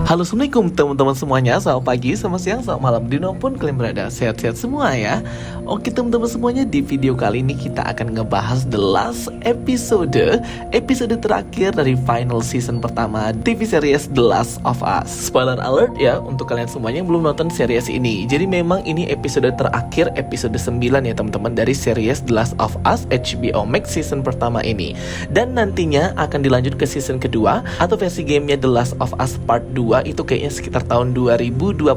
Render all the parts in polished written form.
Halo, assalamualaikum teman-teman semuanya. Selamat pagi, selamat siang, selamat malam, dimanapun kalian berada, sehat-sehat semua ya. Oke teman-teman semuanya, di video kali ini kita akan ngebahas the last episode terakhir dari final season pertama TV series The Last of Us. Spoiler alert ya untuk kalian semuanya yang belum nonton series ini. Jadi memang ini episode terakhir, episode 9 ya teman-teman, dari series The Last of Us HBO Max season pertama ini. Dan nantinya akan dilanjut ke season kedua atau versi gamenya The Last of Us Part 2 itu kayaknya sekitar tahun 2025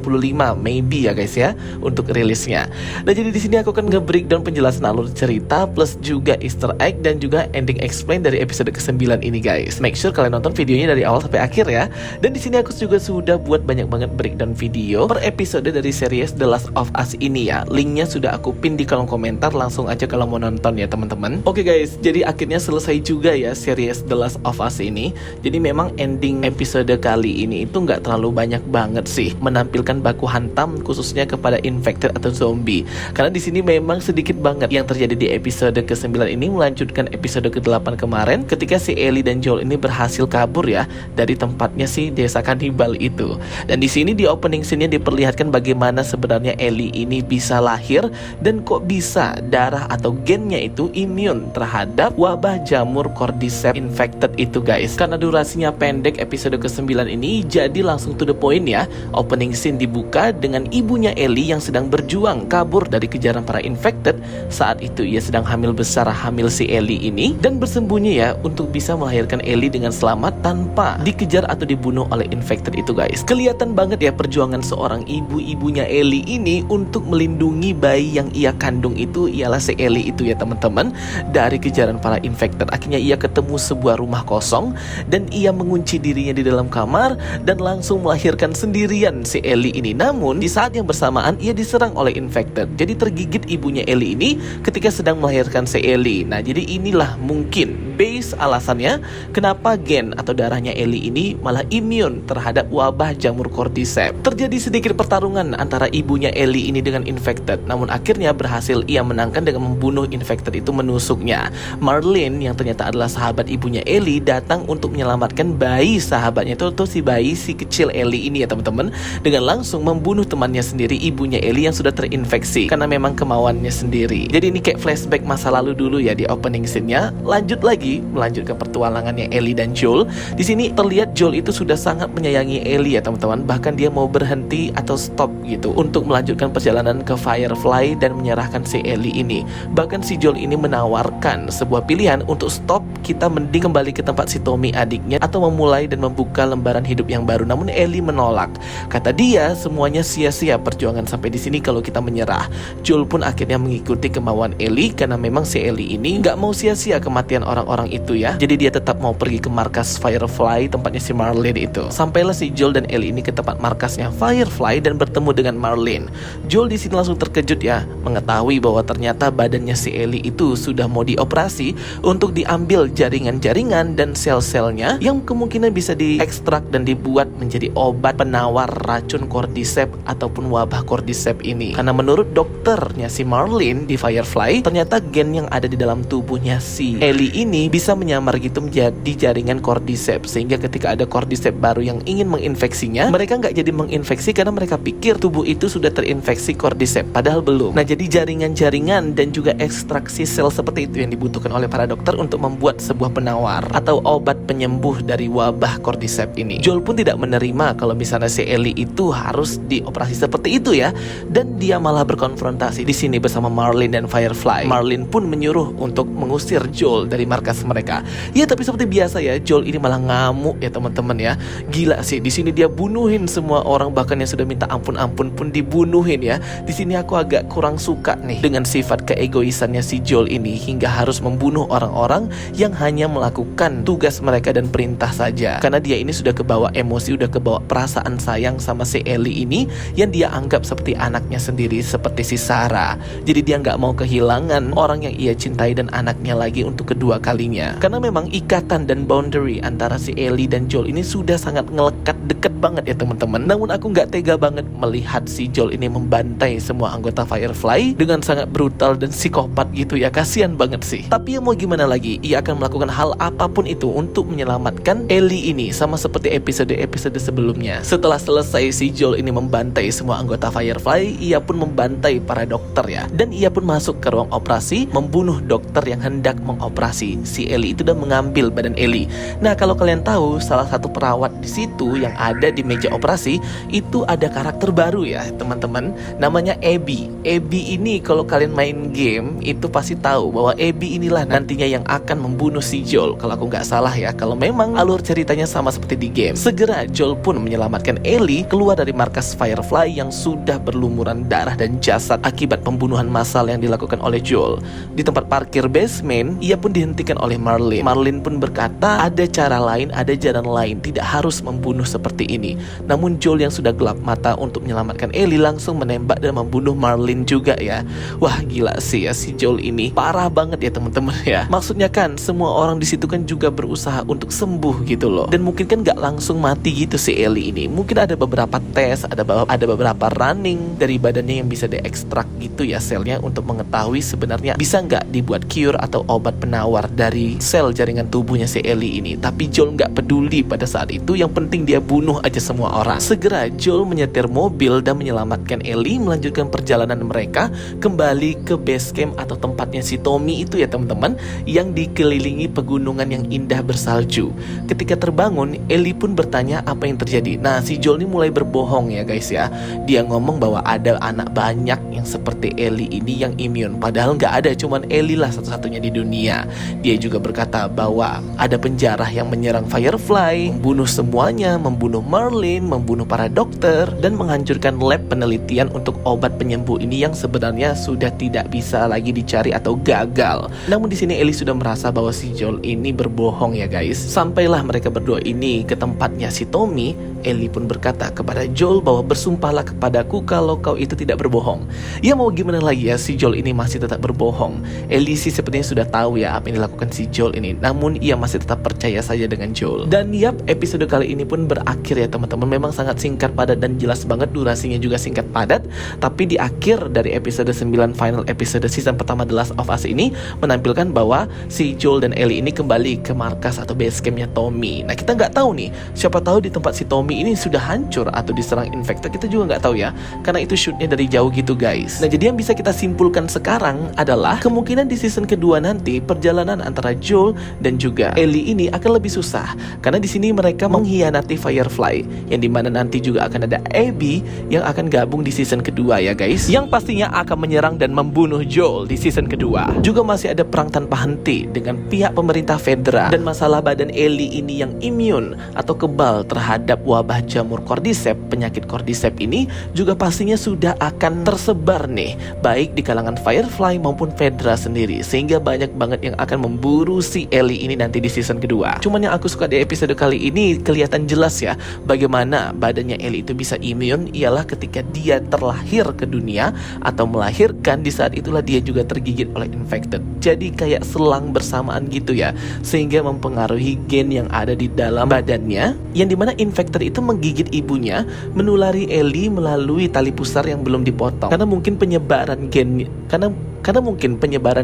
maybe ya guys ya untuk rilisnya. Nah jadi di sini aku akan nge-breakdown penjelasan alur cerita plus juga Easter egg dan juga ending explain dari episode ke-9 ini guys. Make sure kalian nonton videonya dari awal sampai akhir ya. Dan di sini aku juga sudah buat banyak banget breakdown video per episode dari series The Last of Us ini ya. Linknya sudah aku pin di kolom komentar, langsung aja kalau mau nonton ya teman-teman. Oke guys, jadi akhirnya selesai juga ya series The Last of Us ini. Jadi memang ending episode kali ini itu nggak terlalu banyak banget sih menampilkan baku hantam khususnya kepada infected atau zombie. Karena di sini memang sedikit banget yang terjadi di episode ke-9 ini, melanjutkan episode ke-8 kemarin ketika si Ellie dan Joel ini berhasil kabur ya dari tempatnya si desa kanibal itu. Dan di sini di opening scene-nya diperlihatkan bagaimana sebenarnya Ellie ini bisa lahir dan kok bisa darah atau gennya itu imun terhadap wabah jamur cordyceps infected itu guys. Karena durasinya pendek episode ke-9 ini, jadi langsung to the point ya. Opening scene dibuka dengan ibunya Ellie yang sedang berjuang kabur dari kejaran para infected. Saat itu ia sedang hamil besar, hamil si Ellie ini, dan bersembunyi ya untuk bisa melahirkan Ellie dengan selamat tanpa dikejar atau dibunuh oleh infected itu guys. Kelihatan banget ya perjuangan seorang ibunya Ellie ini untuk melindungi bayi yang ia kandung itu, ialah si Ellie itu ya teman-teman, dari kejaran para infected. Akhirnya ia ketemu sebuah rumah kosong dan ia mengunci dirinya di dalam kamar dan langsung melahirkan sendirian si Ellie ini. Namun di saat yang bersamaan ia diserang oleh infected. Jadi tergigit ibunya Ellie ini ketika sedang melahirkan si Ellie. Nah jadi inilah mungkin base alasannya kenapa gen atau darahnya Ellie ini malah imun terhadap wabah jamur cordyceps. Terjadi sedikit pertarungan antara ibunya Ellie ini dengan infected. Namun akhirnya berhasil ia menangkan dengan membunuh infected itu menusuknya. Marlene yang ternyata adalah sahabat ibunya Ellie datang untuk menyelamatkan bayi sahabatnya itu, si bayi si kecil Ellie ini ya teman-teman, dengan langsung membunuh temannya sendiri, ibunya Ellie yang sudah terinfeksi karena memang kemauannya sendiri. Jadi ini kayak flashback masa lalu dulu ya di opening scene-nya. Lanjut lagi, melanjutkan petualangannya Ellie dan Joel. Di sini terlihat Joel itu sudah sangat menyayangi Ellie ya teman-teman. Bahkan dia mau berhenti atau stop gitu untuk melanjutkan perjalanan ke Firefly dan menyerahkan si Ellie ini. Bahkan si Joel ini menawarkan sebuah pilihan untuk stop, kita mending kembali ke tempat si Tommy adiknya atau memulai dan membuka lembaran hidup yang baru. Namun Ellie menolak. Kata dia semuanya sia-sia perjuangan sampai di sini kalau kita menyerah. Joel pun akhirnya mengikuti kemauan Ellie karena memang si Ellie ini nggak mau sia-sia kematian orang-orang itu ya. Jadi dia tetap mau pergi ke markas Firefly, tempatnya si Marlene itu. Sampailah si Joel dan Ellie ini ke tempat markasnya Firefly dan bertemu dengan Marlene. Joel di sini langsung terkejut ya, mengetahui bahwa ternyata badannya si Ellie itu sudah mau dioperasi untuk diambil jaringan-jaringan dan sel-selnya yang kemungkinan bisa diekstrak dan dibuat menjadi obat penawar racun cordyceps ataupun wabah cordyceps ini. Karena menurut dokternya si Marlene di Firefly, ternyata gen yang ada di dalam tubuhnya si Ellie ini bisa menyamar gitu menjadi jaringan cordyceps, sehingga ketika ada cordyceps baru yang ingin menginfeksinya, mereka nggak jadi menginfeksi karena mereka pikir tubuh itu sudah terinfeksi cordyceps, padahal belum. Nah jadi jaringan-jaringan dan juga ekstraksi sel seperti itu yang dibutuhkan oleh para dokter untuk membuat sebuah penawar atau obat penyembuh dari wabah cordyceps ini. Joel pun tidak menerima kalau misalnya si Ellie itu harus dioperasi seperti itu ya, dan dia malah berkonfrontasi di sini bersama Marlene dan Firefly. Marlene pun menyuruh untuk mengusir Joel dari markas mereka. Ya tapi seperti biasa ya, Joel ini malah ngamuk ya teman-teman ya. Gila sih, di sini dia bunuhin semua orang, bahkan yang sudah minta ampun-ampun pun dibunuhin ya. Di sini aku agak kurang suka nih dengan sifat keegoisannya si Joel ini hingga harus membunuh orang-orang yang hanya melakukan tugas mereka dan perintah saja. Karena dia ini sudah kebawa emosi, udah kebawa perasaan sayang sama si Ellie ini yang dia anggap seperti anaknya sendiri, seperti si Sarah. Jadi dia nggak mau kehilangan orang yang ia cintai dan anaknya lagi untuk kedua kalinya. Karena memang ikatan dan boundary antara si Ellie dan Joel ini sudah sangat ngelekat deket banget ya teman-teman. Namun aku nggak tega banget melihat si Joel ini membantai semua anggota Firefly dengan sangat brutal dan psikopat gitu ya. Kasian banget sih. Tapi ya mau gimana lagi, ia akan melakukan hal apapun itu untuk menyelamatkan Ellie ini, sama seperti episode episode sebelumnya. Setelah selesai si Joel ini membantai semua anggota Firefly, ia pun membantai para dokter ya. Dan ia pun masuk ke ruang operasi, membunuh dokter yang hendak mengoperasi si Ellie itu dan mengambil badan Ellie. Nah, kalau kalian tahu, salah satu perawat di situ yang ada di meja operasi itu ada karakter baru ya teman-teman, namanya Abby. Abby ini kalau kalian main game itu pasti tahu bahwa Abby inilah nantinya yang akan membunuh si Joel, kalau aku nggak salah ya, kalau memang alur ceritanya sama seperti di game. Segera Joel pun menyelamatkan Ellie keluar dari markas Firefly yang sudah berlumuran darah dan jasad akibat pembunuhan massal yang dilakukan oleh Joel. Di tempat parkir basement, ia pun dihentikan oleh Marlene. Marlene pun berkata ada cara lain, ada jalan lain, tidak harus membunuh seperti ini. Namun Joel yang sudah gelap mata untuk menyelamatkan Ellie langsung menembak dan membunuh Marlene juga ya. Wah, gila sih ya si Joel ini, parah banget ya teman-teman ya. Maksudnya kan semua orang di situ kan juga berusaha untuk sembuh gitu loh. Dan mungkin kan gak langsung mati gitu si Ellie ini. Mungkin ada beberapa tes, ada beberapa running dari badannya yang bisa diekstrak gitu ya selnya, untuk mengetahui sebenarnya bisa nggak dibuat cure atau obat penawar dari sel jaringan tubuhnya si Ellie ini. Tapi Joel nggak peduli pada saat itu, yang penting dia bunuh aja semua orang. Segera Joel menyetir mobil dan menyelamatkan Ellie, melanjutkan perjalanan mereka kembali ke base camp atau tempatnya si Tommy itu ya teman-teman, yang dikelilingi pegunungan yang indah bersalju. Ketika terbangun, Ellie pun bertanya apa yang terjadi. Nah, si Joel ini mulai berbohong ya guys ya. Dia ngomong bahwa ada anak banyak yang seperti Ellie ini yang imun, padahal nggak ada, cuman Ellie lah satu-satunya di dunia. Dia juga berkata bahwa ada penjara yang menyerang Firefly, membunuh semuanya, membunuh Marlene, membunuh para dokter, dan menghancurkan lab penelitian untuk obat penyembuh ini yang sebenarnya sudah tidak bisa lagi dicari atau gagal. Namun di sini Ellie sudah merasa bahwa si Joel ini berbohong ya guys. Sampailah mereka berdua ini ke tempatnya si Tommy. Ellie pun berkata kepada Joel bahwa bersumpahlah kepadaku kalau kau itu tidak berbohong. Ya mau gimana lagi ya, si Joel ini masih tetap berbohong. Ellie sih sepertinya sudah tahu ya apa yang dilakukan si Joel ini, namun ia masih tetap percaya saja dengan Joel. Dan yap, episode kali ini pun berakhir ya teman-teman. Memang sangat singkat, padat, dan jelas banget, durasinya juga singkat padat. Tapi di akhir dari episode 9, final episode season pertama The Last of Us ini menampilkan bahwa si Joel dan Ellie ini kembali ke markas atau base campnya Tommy. Nah, kita nggak tahu nih, siapa tahu di tempat si Tommy ini sudah hancur atau diserang infected, kita juga nggak tahu ya, karena itu shootnya dari jauh gitu guys. Nah, jadi yang bisa kita simpulkan sekarang adalah kemungkinan di season kedua nanti perjalanan antara Joel dan juga Ellie ini akan lebih susah, karena di sini mereka mengkhianati Firefly, yang dimana nanti juga akan ada Abby yang akan gabung di season kedua ya guys, yang pastinya akan menyerang dan membunuh Joel di season kedua. Juga masih ada perang tanpa henti dengan pihak pemerintah federal, dan masalah badan Ellie ini yang imun atau kebal terhadap wabah jamur cordyceps. Penyakit cordyceps ini juga pastinya sudah akan tersebar nih, baik di kalangan Firefly maupun Fedra sendiri, sehingga banyak banget yang akan memburu si Ellie ini nanti di season kedua. Cuman yang aku suka di episode kali ini kelihatan jelas ya bagaimana badannya Ellie itu bisa imun, ialah ketika dia terlahir ke dunia atau melahirkan, di saat itulah dia juga tergigit oleh infected. Jadi kayak selang bersamaan gitu ya, sehingga mempengaruhi gen yang ada di dalam badannya, yang dimana infected itu menggigit ibunya, menulari Ellie melalui tali pusar yang belum dipotong. Karena mungkin penyebaran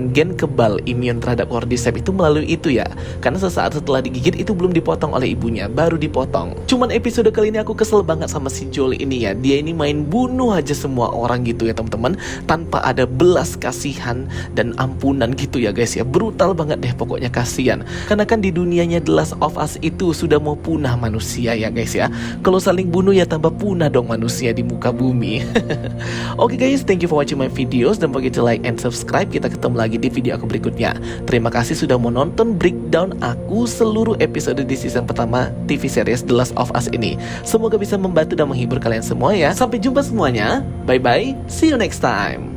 gen kebal imun terhadap cordyceps itu melalui itu ya. Karena sesaat setelah digigit itu belum dipotong oleh ibunya, baru dipotong. Cuman episode kali ini aku kesel banget sama si Joel ini ya. Dia ini main bunuh aja semua orang gitu ya teman-teman, tanpa ada belas kasihan dan ampunan gitu ya guys ya. Brutal banget deh pokoknya, kasihan. Karena kan di dunianya The Last of Us itu sudah mau punah manusia ya guys ya. Kalau saling bunuh ya tambah punah dong manusia di muka bumi. Oke guys, thank you for watching my videos. Don't forget to like and subscribe. Kita ketemu lagi di video aku berikutnya. Terima kasih sudah menonton breakdown aku seluruh episode di season pertama TV series The Last of Us ini. Semoga bisa membantu dan menghibur kalian semua ya. Sampai jumpa semuanya. Bye bye. See you next time.